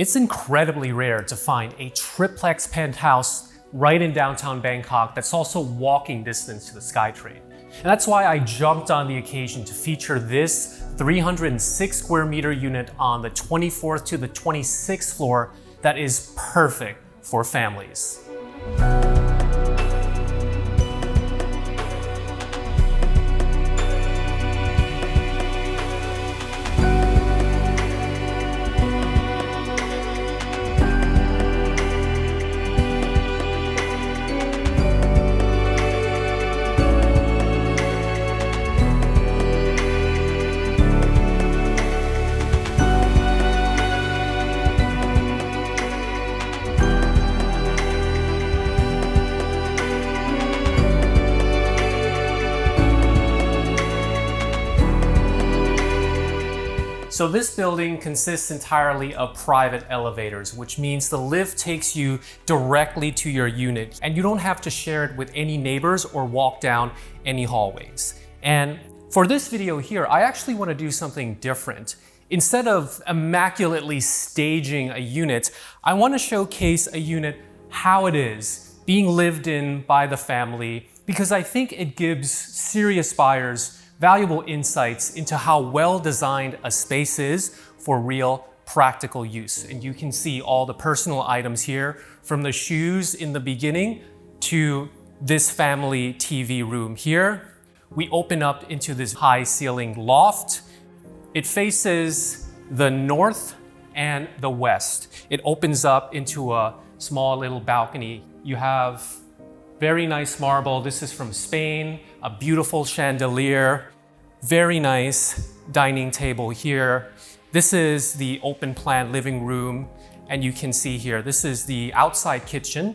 It's incredibly rare to find a triplex penthouse right in downtown Bangkok that's also walking distance to the Skytrain. And that's why I jumped on the occasion to feature this 306 square meter unit on the 24th to the 26th floor that is perfect for families. So this building consists entirely of private elevators, which means the lift takes you directly to your unit and you don't have to share it with any neighbors or walk down any hallways. And for this video here, I actually want to do something different. Instead of immaculately staging a unit, I want to showcase a unit how it is being lived in by the family, because I think it gives serious buyers valuable insights into how well designed a space is for real practical use. And you can see all the personal items here, from the shoes in the beginning to this family TV room here. We open up into this high ceiling loft. It faces the north and the west. It opens up into a small little balcony. You have very nice marble. This is from Spain, a beautiful chandelier, very nice dining table here. This is the open plan living room, and you can see here, this is the outside kitchen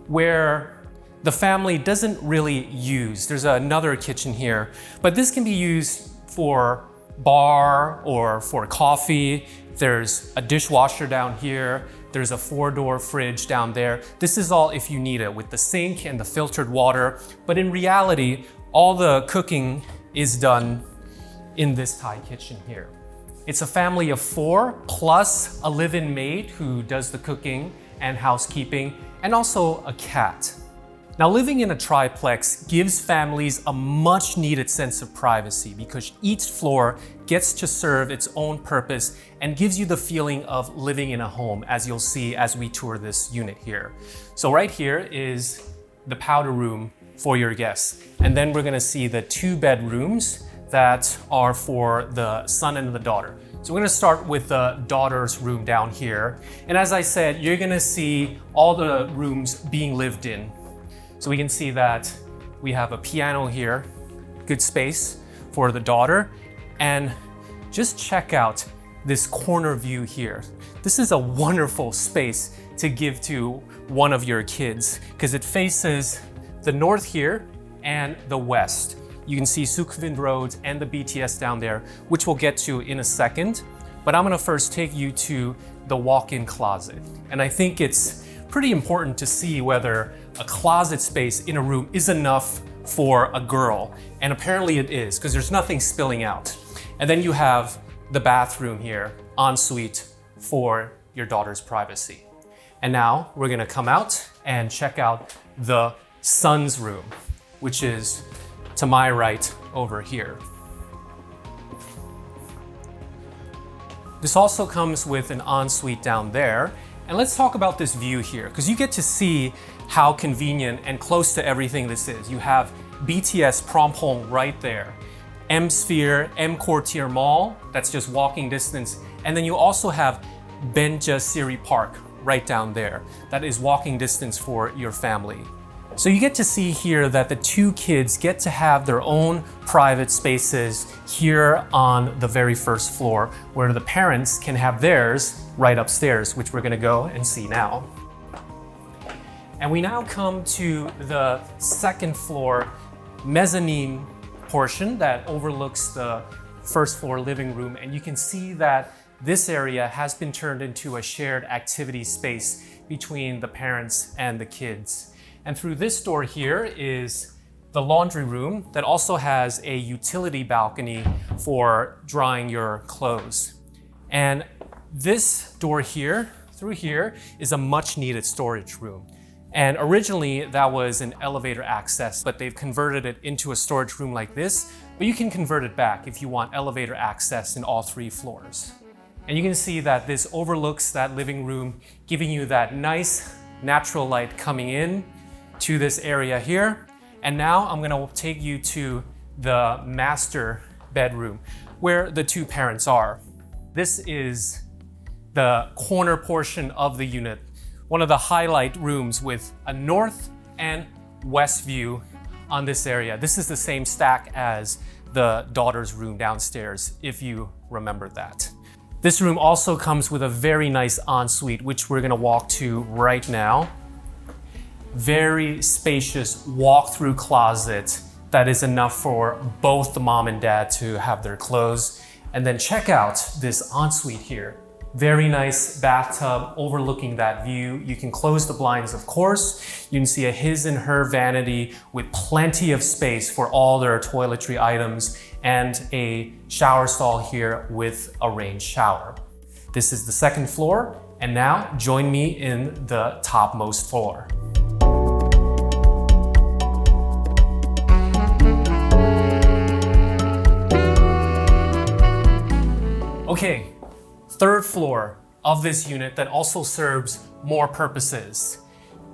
where the family doesn't really use. There's another kitchen here, but this can be used for bar or for coffee. There's a dishwasher down here. There's a 4-door fridge down there. This is all if you need it, with the sink and the filtered water. But in reality, all the cooking is done in this Thai kitchen here. It's a family of 4 plus a live-in maid who does the cooking and housekeeping, and also a cat. Now, living in a triplex gives families a much needed sense of privacy because each floor gets to serve its own purpose and gives you the feeling of living in a home, as you'll see as we tour this unit here. So right here is the powder room for your guests. And then we're gonna see the 2 bedrooms that are for the son and the daughter. So we're gonna start with the daughter's room down here. And as I said, you're gonna see all the rooms being lived in. So we can see that we have a piano here, good space for the daughter. And just check out this corner view here. This is a wonderful space to give to one of your kids because it faces the north here and the west. You can see Sukhumvit Road and the BTS down there, which we'll get to in a second. But I'm gonna first take you to the walk-in closet. And I think it's pretty important to see whether a closet space in a room is enough for a girl. And apparently it is, because there's nothing spilling out. And then you have the bathroom here, ensuite, for your daughter's privacy. And now we're gonna come out and check out the son's room, which is to my right over here. This also comes with an ensuite down there. And let's talk about this view here, because you get to see how convenient and close to everything this is. You have BTS Phrom Phong right there, M Sphere, M Courtier Mall, that's just walking distance. And then you also have Benja Siri Park right down there. That is walking distance for your family. So you get to see here that the 2 kids get to have their own private spaces here on the very first floor, where the parents can have theirs right upstairs, which we're gonna go and see now. And we now come to the second floor mezzanine portion that overlooks the first floor living room. And you can see that this area has been turned into a shared activity space between the parents and the kids. And through this door here is the laundry room that also has a utility balcony for drying your clothes. And This door here, through here, is a much needed storage room. And originally that was an elevator access, but they've converted it into a storage room like this, but you can convert it back if you want elevator access in all 3 floors. And you can see that this overlooks that living room, giving you that nice natural light coming in to this area here. And now I'm gonna take you to the master bedroom where the 2 parents are. This is the corner portion of the unit, one of the highlight rooms with a north and west view on this area. This is the same stack as the daughter's room downstairs, if you remember that. This room also comes with a very nice ensuite, which we're gonna walk to right now. Very spacious walk-through closet that is enough for both the mom and dad to have their clothes. And then check out this ensuite here. Very nice bathtub overlooking that view. You can close the blinds, of course. You can see a his and her vanity with plenty of space for all their toiletry items and a shower stall here with a rain shower. This is the 2nd floor, and now join me in the topmost floor. Okay. 3rd floor of this unit that also serves more purposes.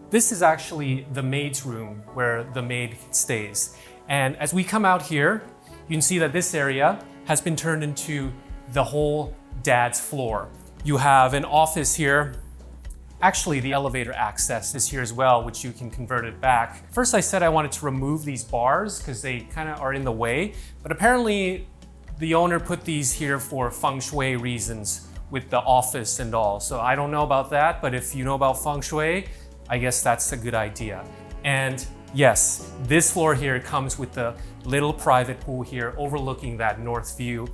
This is actually the maid's room where the maid stays. And as we come out here, you can see that this area has been turned into the whole dad's floor. You have an office here. Actually, the elevator access is here as well, which you can convert it back. First, I said I wanted to remove these bars because they kind of are in the way, but apparently the owner put these here for feng shui reasons with the office and all. So I don't know about that, but if you know about feng shui, I guess that's a good idea. And yes, this floor here comes with the little private pool here overlooking that north view.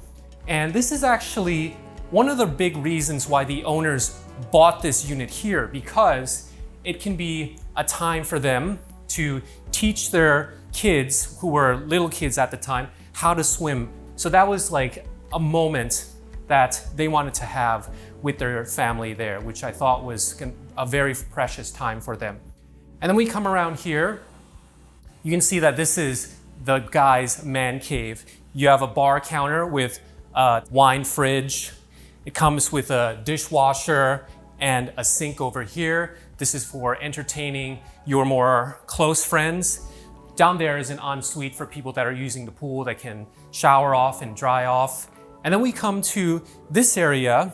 And this is actually one of the big reasons why the owners bought this unit here, because it can be a time for them to teach their kids, who were little kids at the time, how to swim. So that was like a moment that they wanted to have with their family there, which I thought was a very precious time for them. And then we come around here, you can see that this is the guy's man cave. You have a bar counter with a wine fridge. It comes with a dishwasher and a sink over here. This is for entertaining your more close friends. Down there is an ensuite for people that are using the pool that can shower off and dry off. And then we come to this area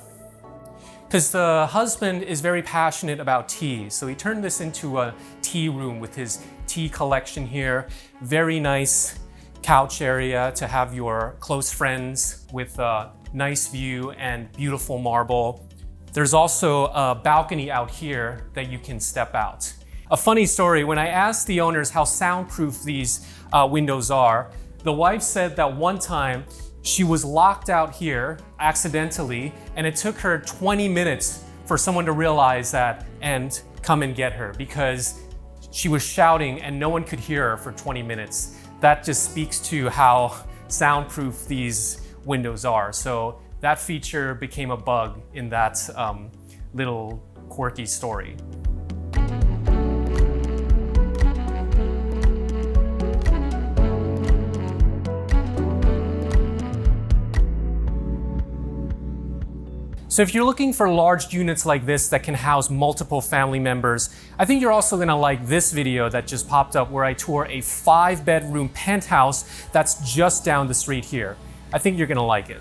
because the husband is very passionate about tea. So he turned this into a tea room with his tea collection here. Very nice couch area to have your close friends with a nice view and beautiful marble. There's also a balcony out here that you can step out. A funny story, when I asked the owners how soundproof these windows are, the wife said that one time she was locked out here accidentally, and it took her 20 minutes for someone to realize that and come and get her because she was shouting and no one could hear her for 20 minutes. That just speaks to how soundproof these windows are. So that feature became a bug in that little quirky story. So if you're looking for large units like this that can house multiple family members, I think you're also gonna like this video that just popped up where I tour a 5-bedroom penthouse that's just down the street here. I think you're gonna like it.